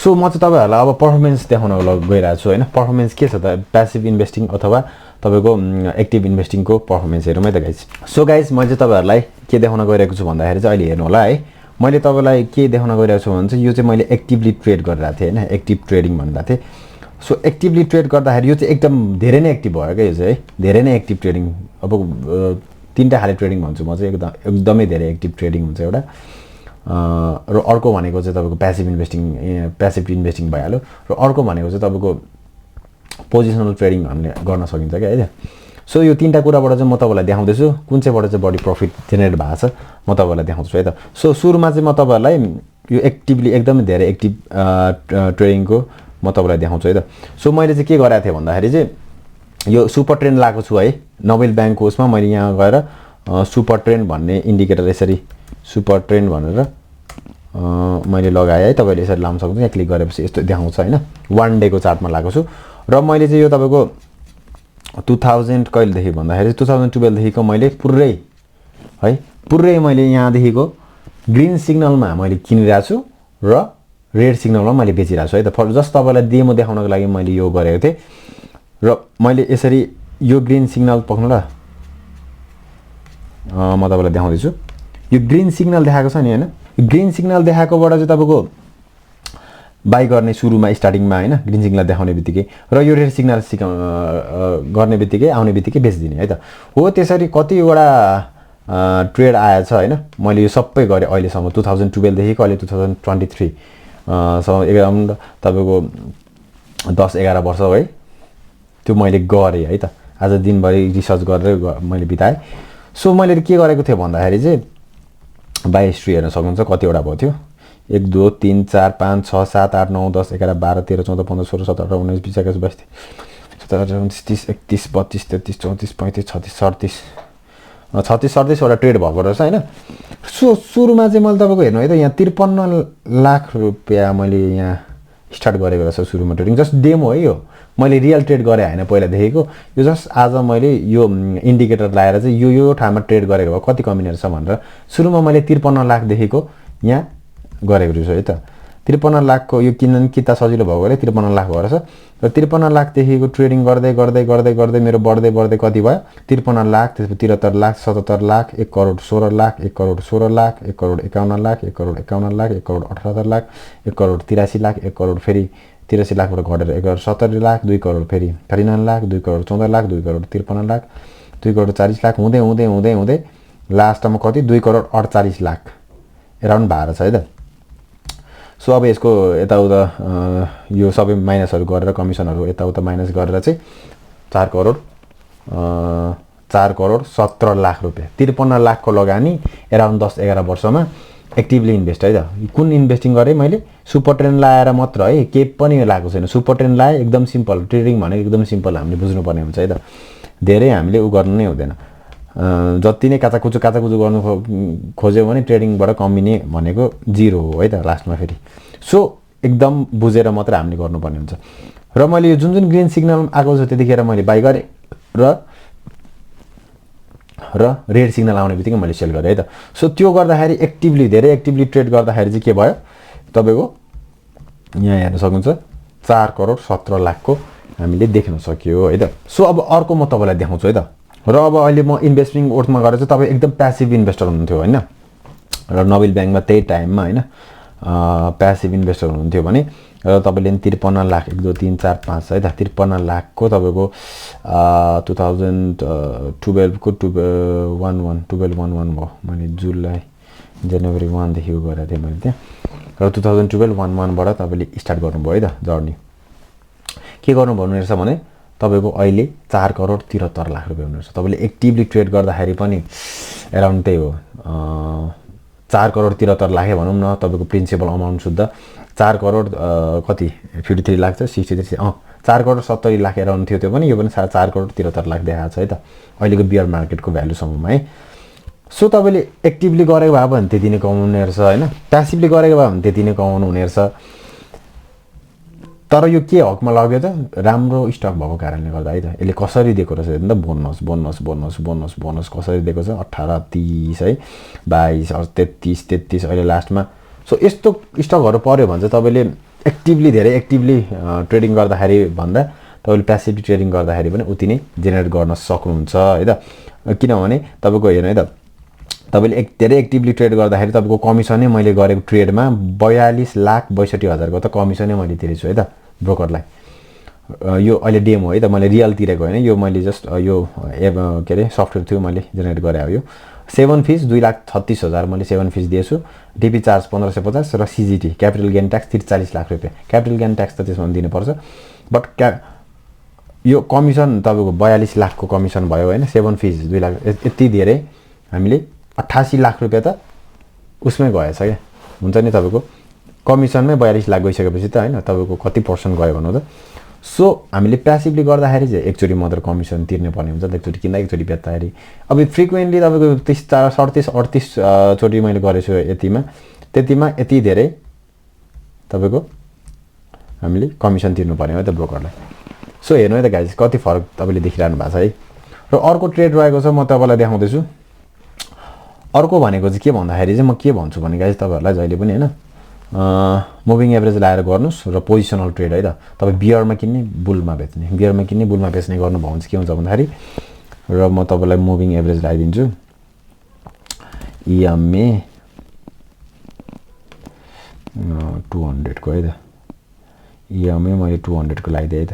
so म चाहिँ तपाईहरुलाई अब पर्फर्मेन्स देखाउन गइरहेको छु हैन पर्फर्मेन्स के छ त प्यासिभ इन्भेस्टिङ अथवा तपाईको एक्टिभ इन्भेस्टिङको पर्फर्मेन्स हेरौँ है त गाइस सो गाइस म चाहिँ तपाईहरुलाई के देखाउन गइरहेको छु भन्दाखेरि चाहिँ अहिले हेर्नु होला है मैले तपाईलाई के देखाउन गइरहेको छु भने चाहिँ यो चाहिँ मैले एक्टिभली ट्रेड गरिरहेको थिएँ हैन एक्टिभ ट्रेडिङ भनिरहेको थिएँ सो एक्टिभली ट्रेड गर्दाखेरि यो चाहिँ एकदम धेरै नै एक्टिभ भयो क्या यो चाहिँ है धेरै नै एक्टिभ ट्रेडिङ अब तीनटा खाले ट्रेडिङ भन्छु म चाहिँ एकदमै धेरै एक्टिभ ट्रेडिङ हुन्छ एउटा र अर्को भनेको चाहिँ तपाईको प्यासिभ इन्भेस्टिङ भइहाल्यो र अर्को भनेको चाहिँ तपाईको पोजिसनल ट्रेडिङ हामीले गर्न सकिन्छ क्या है सो यो तीनटा कुराबाट चाहिँ म तपाईलाई देखाउँदैछु कुन चाहिँबाट चाहिँ बढी प्रफिट जेनेरेट भएको छ म तपाईलाई देखाउँछु है त सो सुरुमा चाहिँ म तपाईहरुलाई यो एक्टिभली एकदमै धेरै एक्टिभ ट्रेडिङको म तपाईलाई देखाउँछु है त सो मैले चाहिँ के गरेको थिएँ भन्दाखेरि चाहिँ यो सुपर ट्रेन्ड लगाएको छु है नोबेल ब्याङ्कको उसमा मैले यहाँ गएर सुपर ट्रेन्ड भन्ने इन्डिकेटर यसरी सुपर ट्रेन्ड भनेर मैले लगाएँ है तपाईले यसरी लाउन सक्नुहुन्छ यहाँ क्लिक गरेपछि यस्तो देखाउँछ हैन 1 डे को चार्टमा लगाएको छु र मैले चाहिँ यो तपाईको 2000 कहिले देखि भन्दाखेरि 2012 देखिको मैले पुरै मैले यहाँ देखिको ग्रीन सिग्नलमा मैले किनिरहेको छु र रेड सिग्नलमा मैले बेचिरहेको छु है त जस्ट तपाईलाई डेमो देखाउनको लागि मैले यो गरेको थिएँ र मैले यसरी यो ग्रीन सिग्नल पक्नु ल म तपाईलाई देखाउँदै छु यो ग्रीन सिग्नल देखाएको छ नि हैन ग्रीन सिग्नल देखाएकोबाट चाहिँ तपाईको बाइ गर्ने सुरुमा स्टार्टिङमा हैन ग्रीन सिग्नल देखाउनेबित्तिकै र यो रेड सिग्नल गर्नेबित्तिकै आउनेबित्तिकै बेच्दिने है त हो त्यसरी कतिवटा ट्रेड आएछ हैन मैले यो सबै गरे अहिले सम्म 2012 देखिको अहिले 2023 सम्म एकदम तपाईको 10-11 वर्ष है त्यो मैले गरे है त आज दिनभरि रिसर्च गरेर मैले बिताए सो मैले के गरेको थिएँ भन्दाखेरि चाहिँ बाइ हिस्ट्री हेर्न सक्नुहुन्छ कतिवटा भयो थियो 1 2 3 4 5 6 7 8 9 10 11 12 13 14 15 16 17 18 19 20 21 22 17 29 30 31 32 33 34 35 36 37 वटा ट्रेड भएको रहेछ हैन सो सुरुमा चाहिँ मैले तपाईको हेर्नु है त यहाँ 53 लाख रुपैयाँ मैले यहाँ स्टार्ट गरेको रहेछ सुरुमा ट्रेडिङ जस्ट डेमो है यो मैले रियल ट्रेड गरे हैन पहिला देखेको यो जस्ट आज मैले यो इन्डिकेटर लाएर चाहिँ यो ठाउँमा ट्रेड गरेको भए कति कमिने रहेछ भनेर सुरुमा मैले 53 लाख देखेको यहाँ गरेको रहेछु है त 53 लाखको यो किता सजिलो भएकोले 53 लाख भएर छ र 53 लाख देखिको ट्रेडिङ गर्दै मेरो बढ्दै कति भयो 53 लाख त्यसपछि 73 लाख 77 लाख 1 करोड 16 लाख 1 करोड 16 लाख 1 करोड 51 लाख 1 करोड 51 लाख 1 करोड 78 लाख 1 करोड 83 लाख 1 करोड फेरि 83 लाखबाट घटेर 1 करोड 70 लाख 2 करोड फेरि 39 लाख 2 करोड 14 लाख 2 करोड 53 लाख 2 करोड 40 लाख हुँदै लास्टमा कति 2 करोड 48 लाख अराउन्ड भएर छ है त सो अब यसको यताउता यो सबै माइनसहरु गरेर कमिसनहरु यताउता माइनस गरेर चाहिँ 4 करोड 17 लाख रुपैयाँ 53 लाखको लगानी अराउन्ड 10-11 वर्षमा एक्टिभली इन्भेस्ट है त कुन इन्भेस्टिङ गरे मैले सुपर ट्रेन्ड लाएर मात्र है के पनि लागेको छैन सुपर ट्रेन्ड लाए एकदम सिम्पल ट्रेडिङ भनेको एकदम सिम्पल हामीले बुझ्नुपर्ने हुन्छ है त धेरै हामीले उ गर्नु नै हुँदैन जति नै काचाकुचु गर्नु खोज्यो भने ट्रेडिङबाट कमिने भनेको जिरो हो है त लास्टमा फेरि सो एकदम बुझेर मात्र हामीले गर्नुपर्ने हुन्छ र मैले यो जुन ग्रीन सिग्नल आएको छ त्यतिखेर मैले बाइ गरे र रेड सिग्नल आउनेबित्तिकै मैले सेल गरे है त सो त्यो गर्दाखेरि धेरै एक्टिभली ट्रेड गर्दाखेरि चाहिँ के भयो तपाईको यहाँ हेर्न सक्नुहुन्छ 4 करोड 17 लाखको हामीले देख्न सक्यो है त सो अब अर्को म तपाईलाई देखाउँछु है त र अब अहिले म इन्भेस्टिङ ओर्थमा गरेर चाहिँ तपाई एकदम प्यासिभ इन्भेस्टर हुनुहुन्थ्यो हैन र नोबेल ब्याङ्कमा त्यही टाइममा हैन प्यासिभ इन्भेस्टर हुनुहुन्थ्यो भने र तपाईले 53 लाख 1 2 3 4 5 है त 53 लाखको तपाईको 2012 को 12 भयो मैले जुलाई जनवरी 1 देखि गरेको थिएँ मैले त्यहाँ र 2012 11 बाट तपाईले स्टार्ट गर्नुभयो है त जर्नी के गर्नु भन्नु रहेछ भने तपाईको अहिले 4 करोड 73 लाख रुपैयाँ हुनुहुन्छ तपाईले एक्टिभली ट्रेड गर्दाखेरि पनि अराउन्ड त्यही हो 4 करोड 73 लाखै भनौं न तपाईको प्रिन्सिपल अमाउन्ट शुद्ध 4 करोड कति 53 लाख छ 63 4 करोड 70 लाख अराउन्ड थियो त्यो पनि यो पनि 4 करोड 73 लाख देखाएको छ है त अहिलेको बियर मार्केटको भ्यालु सम्ममा है सो तपाईले एक्टिभली गरेको भए भने त्यति नै कमाउनु रहेछ हैन प्यासिभली गरेको भए भने त्यति नै कमाउनु हुने रहेछ तर यो के हकमा लाग्यो त राम्रो स्टक भएको कारणले गर्दा है त यसले कसरी दिएको रहेछ हेर्नु त बोनस कसरी दिएको छ 18 30 है 22 33 अहिले लास्टमा सो यस्तो स्टकहरु पर्यो भने चाहिँ तपाईले एक्टिभली धेरै एक्टिभली ट्रेडिङ गर्दाखेरि भन्दा तपाईले प्यासिभली ट्रेडिङ गर्दाखेरि पनि उति नै जेनेरेट गर्न सक्नुहुन्छ है त किनभने तपाईको हेर्नु है त तपाईले धेरै एक्टिभली ट्रेड गर्दाखेरि तपाईको कमिसनै मैले गरेको ट्रेडमा 42,62,000 को त कमिसनै मैले तिरेछु है त ब्रोकरलाई यो अहिले डेमो है त मैले रियल तिरेको हैन यो मैले जस्ट यो के रे सफ्टवेयर थियो मैले जेनेरेट गरे हो यो 7 फिस 2,36,000 मैले 7 फिस दिएछु डीपी चार्ज 1550 र CGT capital gain tax 43 lakh रुपैयाँ क्यापिटल गेन ट्याक्स त त्यसमा दिनु पर्छ बट यो कमिसन तपाईको 42 लाख को कमिसन भयो हैन 7 फिस 2 लाख यति धेरै हामीले 88 लाख रुपैयाँ त उसमै गएछ के हुन्छ नि तपाईको कमिसनमै 42 लाख गइसकेपछि त हैन तपाईको कति पर्सेन्ट गयो भन्नु त सो हामीले प्यासिभली गर्दाखेरि चाहिँ एकचोटी मात्र कमिसन तिर्ने पर्ने हुन्छ एकचोटी किन्दा एकचोटी बेच्दाखेरि अब फ्रिक्वेन्टली तपाईको 30 37 38 चोटी मैले गरेछु यतिमा त्यतिमा यति धेरै तपाईको हामीले कमिसन तिर्नु पर्ने हो त ब्रोकरलाई सो हेर्नु है त गाइस कति फरक तपाईले देखिरहनु भएको छ है र अर्को ट्रेड रहेको छ म तपाईलाई देखाउँदै छु अर्को भनेको चाहिँ के भन्दाखेरि चाहिँ म के भन्छु भने गाइस तपाईहरुलाई जहिले पनि हैन मुभिङ एभरेज लाएर गर्नुस् र पोजिसनल ट्रेड है त तपाई बियरमा किन्ने बुलमा बेच्ने बियरमा किन्ने बुलमा बेच्ने गर्नु भयो भने के हुन्छ भन्दाखेरि र म तपाईलाई मुभिङ एभरेज लगाइदिन्छु EMA 200 को है त EMA मैले 200 को लगाइदिए है त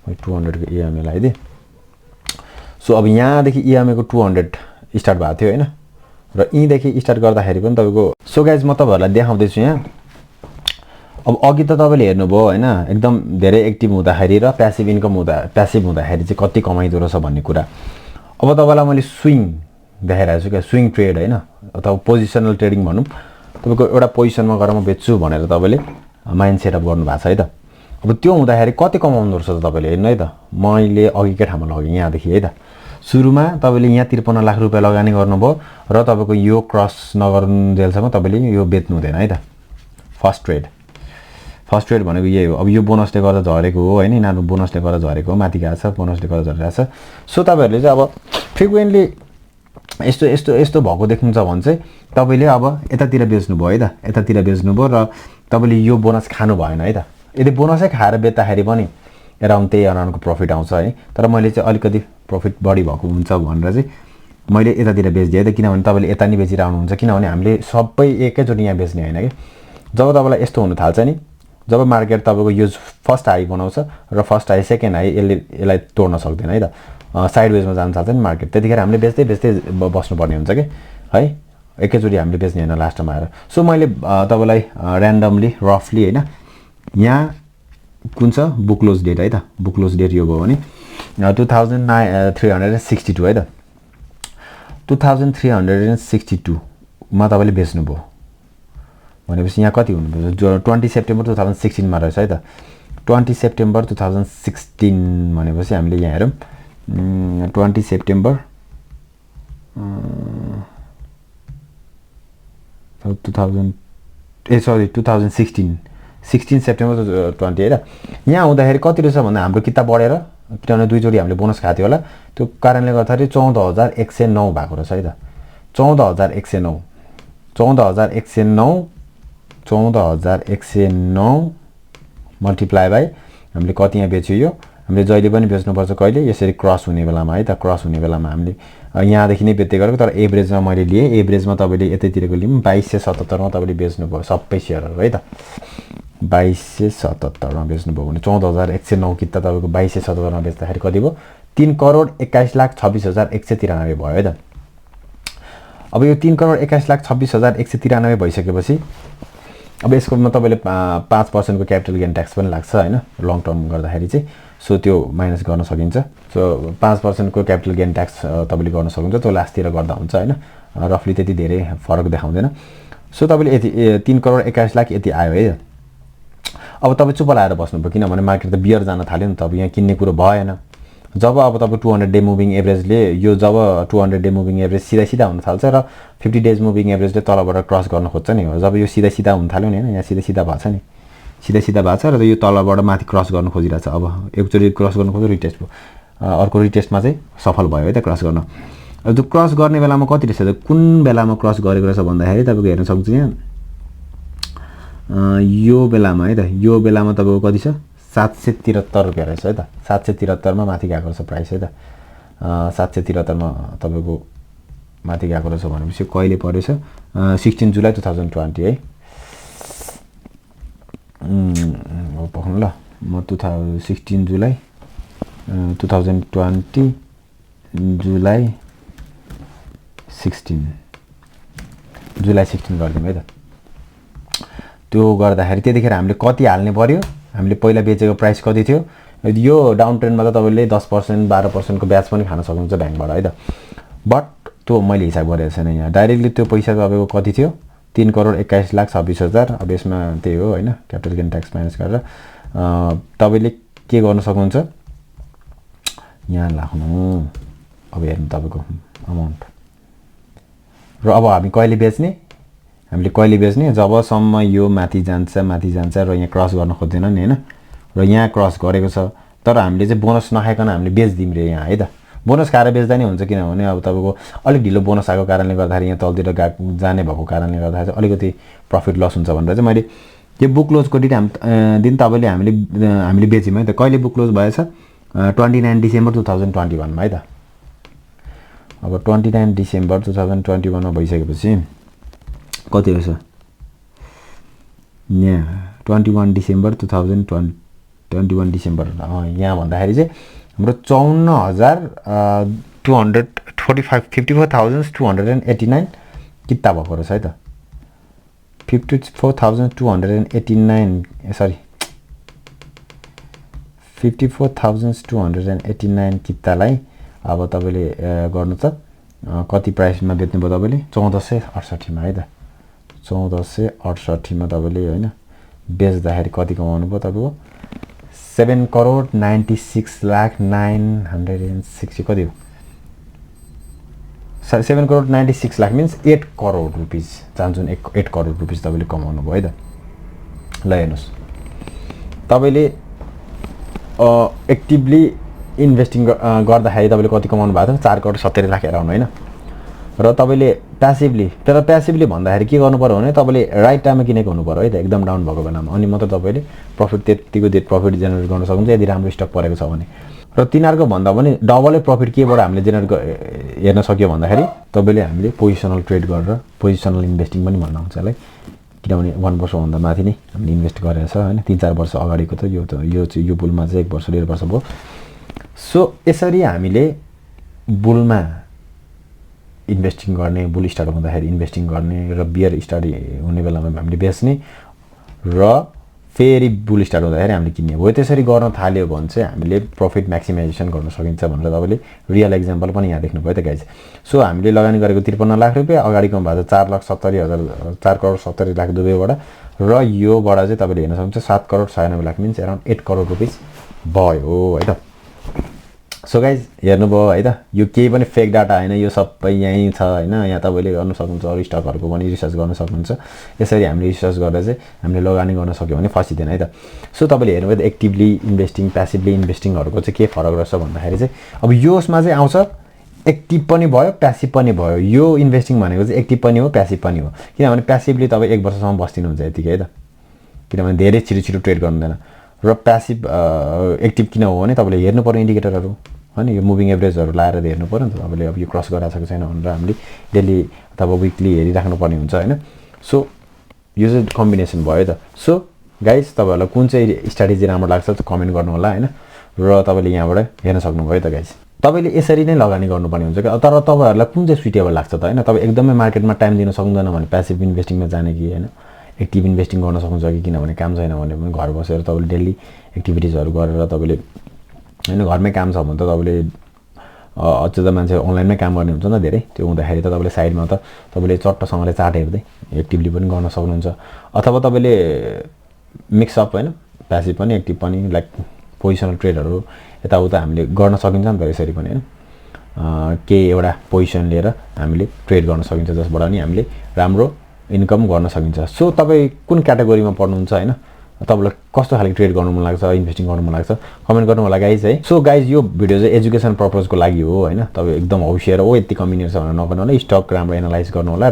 मैले 200 को EMA लगाइदिए सो अब यहाँ देखि EMA को 200 स्टार्ट भएको थियो हैन र यहीदेखि स्टार्ट गर्दाखेरि पनि तपाईको सो गाइज म तपाईहरुलाई देखाउँदै छु यहाँ अब अघि त तपाईले हेर्नुभयो हैन एकदम धेरै एक्टिभ हुँदाखेरि र प्यासिभ इन्कम हुँदाखेरि चाहिँ कति कमाइदो रहेछ भन्ने कुरा अब तपाईलाई मैले स्विङ देखाइरहेको छु के स्विङ ट्रेड हैन अथवा पोजिसनल ट्रेडिङ भनौं तपाईको एउटा पोजिसनमा गएर म बेच्छु भनेर तपाईले माइन्ड सेटअप गर्नु भएको छ है त अब त्यो हुँदाखेरि कति कमाउँदो रहेछ त तपाईले हेर्नु है त मैले अघिकै ठाउँमा लगेँ यहाँ देखि है त सुरुमा तपाईले यहाँ 53 लाख रुपैयाँ लगानी गर्नुभयो र तपाईको यो क्रस नगरुन्जेलसम्म तपाईले यो बेच्नु हुँदैन है त फर्स्ट ट्रेड भनेको यही हो अब यो बोनसले गर्दा झरेको हो हैन नानु बोनसले गर्दा झरेको हो माथि गएको छ बोनसले गर्दा झरिरहेछ सो तपाईहरुले चाहिँ अब फ्रिक्वेन्टली यस्तो भएको देख्नुहुन्छ भने चाहिँ तपाईले अब यतातिर बेच्नु भयो है त यतातिर बेच्नु भयो र तपाईले यो बोनस खानु भएन है त यदि बोनसै खाएर बेच्दाखेरि पनि अराउन्ड त्यही अराउन्डको प्रफिट आउँछ है तर मैले चाहिँ अलिकति प्रफिट बढी भएको हुन्छ भनेर चाहिँ मैले यतातिर बेच्दिए है त किनभने तपाईले यता नि बेचिरहनु हुन्छ किनभने हामीले सबै एकैचोटी यहाँ बेच्ने हैन के जब तपाईलाई यस्तो हुन थाल्छ नि जब मार्केट तपाईको यो फर्स्ट हाई बनाउँछ र फर्स्ट हाई सेकेन्ड हाई यसलाई तोड्न सक्दैन है त साइडवेजमा जान थाल्छ नि मार्केट त्यतिखेर हामीले बेच्दै बस्नुपर्ने हुन्छ के है एकैचोटी हामीले बेच्ने हैन लास्टमा आएर सो मैले तपाईलाई र्यान्डमली रफली हैन यहाँ कुन छ बुक क्लोज डेट है त बुक क्लोज डेट यो भयो भने 2362 है त 2362 मा तपाईले बेच्नु भयो भनेपछि यहाँ कति हुनुपर्छ 20 सेप्टेम्बर 2016 मा रहेछ है त 20 सेप्टेम्बर 2016 भनेपछि हामीले यहाँ हेरौं 20 सेप्टेम्बर 16 सेप्टेम्बर 20 है त यहाँ हुँदाखेरि कति रहेछ भन्दा हाम्रो किताब बढेर किनभने दुईचोटी हामीले बोनस खाथ्यो होला त्यो कारणले गर्दाखेरि 14109 भएको रहेछ है त 14109 मल्टिप्लाई बाइ हामीले कति यहाँ बेच्यो यो हामीले जहिले पनि बेच्नुपर्छ कहिले यसरी क्रस हुने बेलामा है त क्रस हुने बेलामा हामीले यहाँ देखि नै बेच्दै गरेको तर एभरेजमा मैले लिए एभरेजमा तपाईले यतैतिरको लियौं 2277 मा तपाईले बेच्नु भयो सबै शेयरहरु है त 2277 मा बेच्नु भयो भने 14109 किता तपाईको 2277 मा बेच्दाखेरि कति भयो 3,21,26,193 भयो है त अब यो 3,21,26,193 भइसकेपछि अब यसकोमा तपाईले 5% को क्यापिटल गेन ट्याक्स पनि लाग्छ हैन लङ टर्म गर्दाखेरि चाहिँ सो त्यो माइनस गर्न सकिन्छ सो 5% को क्यापिटल गेन ट्याक्स तपाईले गर्न सक्नुहुन्छ त्यो लास्टतिर गर्दा हुन्छ हैन रफली त्यति धेरै फरक देखाउँदैन सो तपाईले यति 3,21,00,000 यति आयो है अब तपाई चुप लाएर बस्नु पर्यो किनभने मार्केट त बियर जान थाल्यो नि त अब यहाँ किन्ने कुरो भएन जब अब तपाईको 200 डे मुभिङ एभरेजले यो जब 200 डे मुभिङ एभरेज सिधा हुन थाल्छ र 50 डेज मुभिङ एभरेजले तलबाट क्रस गर्न खोज्छ नि जब यो सिधा हुन थाल्यो नि हैन यहाँ सिधा भएको छ नि सिधा भएको छ र यो तलबाट माथि क्रस गर्न खोजिरहेछ अब एकचोटी क्रस गर्न खोज्यो रिटेस्ट भयो अर्को रिटेस्टमा चाहिँ सफल भयो है त क्रस गर्न अब त्यो क्रस गर्ने बेलामा कति रहेछ त कुन बेलामा क्रस गरेको रहेछ भन्दाखेरि तपाईको हेर्न सक्नुहुन्छ यहाँ यो बेलामा है त यो बेलामा तपाईँको कति छ 773 रुपियाँ रहेछ है त 773 मा माथि गएको छ प्राइस है त 773 मा तपाईँको माथि गएको रहेछ भनेपछि कहिले परेछ 16 जुलाई 2020 है हो पक्नु ल म 16 जुलाई 2020 जुलाई 16 गरिदिउँ है त त्यो गर्दाखेरि त्यतिखेर हामीले कति हाल्ने पर्यो हामीले पहिला बेचेको प्राइस कति थियो यो डाउन ट्रेन्डमा त तपाईँले 10% 12% को ब्याज पनि खान सक्नुहुन्छ ब्याङ्कबाट है त बट त्यो मैले हिसाब गरेको छैन यहाँ डाइरेक्टली त्यो पैसा तपाईँको कति थियो 3,21,26,000 अब यसमा त्यही हो हैन क्यापिटल गेन ट्याक्स माइनस गरेर तपाईले के गर्न सक्नुहुन्छ यहाँ राख्नु अब हेर्नु तपाईको अमाउन्ट र अब हामीले कहिले बेच्ने जबसम्म यो माथि जान्छ र यहाँ क्रस गर्न खोज्दैन नि हैन र यहाँ क्रस गरेको छ तर हामीले चाहिँ बोनस नखाइकन हामीले बेच्दिम रे यहाँ है त बोनस खाएर बेच्दा नि हुन्छ किनभने अब तपाईको अलिक ढिलो बोनस आएको कारणले गर्दाखेरि यहाँ तलतिर जाने भएको कारणले गर्दाखेरि चाहिँ अलिकति प्रफिट लस हुन्छ भनेर चाहिँ मैले यो बुक क्लोजको दिन तपाईले हामीले बेच्यौं है त कहिले बुक क्लोज भएछ 29 डिसेम्बर 2021 मा है त अब 29 डिसेम्बर 2021 मा भइसकेपछि कति रहेछ यहाँ 21 डिसेम्बर 2021 डिसेम्बर यहाँ भन्दाखेरि चाहिँ हाम्रो 54,289 किता भएको रहेछ है त 54,289 सरी 54,289 कितालाई अब तपाईले गर्नु त कति प्राइसमा बेच्नु भयो तपाईले 1468 मा है त 1468 मा तपाईले हैन बेच्दाखेरि कति कमाउनु भयो तपाईको 7,96,960 कति हो 7,96,00,000 मीन्स 8 करोड रुपैयाँ चाहन्छुन 8 करोड रुपैयाँ तपाईले कमाउनु भयो है त ल हेर्नुस् तपाईले एक्टिभली इन्भेस्टिङ गर्दाखेरि तपाईले कति कमाउनु भएको छ 4 करोड 70 लाख अराउन्ड हैन र तपाईले प्यासिभली भन्दाखेरि के गर्नु पर्यो भने तपाईले राइट टाइममा किनेको हुनु पर्यो है त एकदम डाउन भएको बेलामा अनि मात्र तपाईले प्रफिट त्यतिको प्रफिट जेनेरेट गर्न सक्नुहुन्छ यदि राम्रो स्टक परेको छ भने र तिनीहरुको भन्दा पनि डबलै प्रफिट केबाट हामीले जेनेरेट हेर्न सक्यो भन्दाखेरि तपाईले हामीले पोजिसनल ट्रेड गरेर पोजिसनल इन्भेस्टिङ पनि भन्न हुन्छ यसलाई किनभने 1 वर्ष भन्दा माथि नै हामीले इन्भेस्ट गरेछ हैन 3-4 वर्ष अगाडिको त यो बुलमा चाहिँ 1 वर्ष 1.5 वर्ष भयो सो यसरी हामीले बुलमा इन्भेस्टिङ गर्ने बुल स्टार्ट हुँदाखेरि इन्भेस्टिङ गर्ने र बियर स्टार्ट हुने बेलामा हामीले बेच्ने र फेरि बुल स्टार्ट हुँदाखेरि हामीले किन्ने हो त्यसरी गर्न थाल्यो भने चाहिँ हामीले प्रफिट म्याक्सिमाइजेसन गर्न सकिन्छ भनेर तपाईले रियल एक्जाम्पल पनि यहाँ देख्नु भयो त गाइज सो हामीले लगानी गरेको 53 लाख रुपैयाँ अगाडिको भाउ 4,70,000 4 करोड 70 लाख दुबईबाट र योबाट चाहिँ तपाईले हेर्न सक्नुहुन्छ 7 करोड 96 लाख मिन्स अराउन्ड 8 करोड रुपैयाँ भयो है त सो गाइज हेर्नुभयो है त यो केही पनि फेक डाटा हैन यो सबै यही छ हैन यहाँ तपाईले गर्न सक्नुहुन्छ अरु स्टकहरुको पनि रिसर्च गर्न सक्नुहुन्छ यसरी हामीले रिसर्च गरेर चाहिँ हामीले लगानी गर्न सक्यौ भने फसिदैन है त सो तपाईले हेर्नुभयो एक्टिभली इन्भेस्टिङ प्यासिभली इन्भेस्टिङहरुको चाहिँ के फरक रहेछ भन्दाखेरि चाहिँ अब यसमा चाहिँ आउँछ एक्टिभ पनि भयो प्यासिभ पनि भयो यो इन्भेस्टिङ भनेको चाहिँ एक्टिभ पनि हो प्यासिभ पनि हो किनभने प्यासिभली तपाई 1 वर्षसम्म बस्दिनुहुन्छ यतिकै है त किनभने धेरै छिटो ट्रेड गर्नुहुँदैन र प्यासिभ एक्टिभ किन हो भने तपाईले हेर्नु पर्ने इन्डिकेटरहरु हैन यो मुभिङ एभरेजहरु लाएर हेर्नु पर्यो नि त तपाईले अब यो क्रस गरिरहेको छैन भनेर हामीले डेली अथवा वीकली हेरिराख्नु पर्ने हुन्छ हैन सो यो चाहिँ कम्बिनेसन भयो त सो गाइस तपाईहरुलाई कुन चाहिँ स्ट्र्याटेजी राम्रो लाग्छ त कमेन्ट गर्नु होला हैन र तपाईले यहाँबाट हेर्न सक्नुभयो त गाइस तपाईले यसरी नै लगानी गर्नुपर्ने हुन्छ तर तपाईहरुलाई कुन चाहिँ सुटेबल लाग्छ त हैन तपाई एकदमै मार्केटमा टाइम दिन सक्दैन भने प्यासिभ इन्भेस्टिङमा जाने कि हैन एक्टिभ इन्भेस्टिङ गर्न सक्नुहुन्छ कि किनभने काम छैन भने पनि घर बसेर तपाईले डेली एक्टिभिटिजहरु गरेर तपाईले हैन घरमै काम छ भने त तपाईले अझ त मान्छे अनलाइनमै काम गर्ने हुन्छ नि धेरै त्यो हुँदाखेरि त तपाईले साइडमा त तपाईले चट्टसँगले चार्ट हेर्दै एक्टिभली पनि गर्न सक्नुहुन्छ अथवा तपाईले मिक्स अप हैन प्यासिभ पनि एक्टिभ पनि लाइक पोजिसनल ट्रेडहरु यताउता हामीले गर्न सकिन्छ नि त यसरी पनि हैन के एउटा पोजिसन लिएर हामीले ट्रेड गर्न सकिन्छ जसबाट नि हामीले राम्रो इन्कम गर्न सकिन्छ सो तपाई कुन क्याटेगोरीमा पर्नुहुन्छ हैन तपाईलाई कस्तो खालको ट्रेड गर्नु मन लाग्छ इन्भेस्टिङ गर्नु मन लाग्छ कमेन्ट गर्नु होला गाइस है सो गाइस यो भिडियो चाहिँ एजुकेसन पर्पजको लागि हो हैन तपाई एकदम होशियार हो यति कम्बिनेसन भनेर नगर्नु होला स्टक राम्रो एनालाइज गर्नु होला र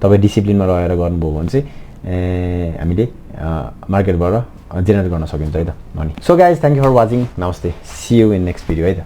तपाई डिसिप्लिनमा रहेर गर्नुभयो भने चाहिँ हामीले मार्केटबाट जेनेरेट गर्न सकिन्छ है त मनी so guys thank you for watching नमस्ते see you in next video है त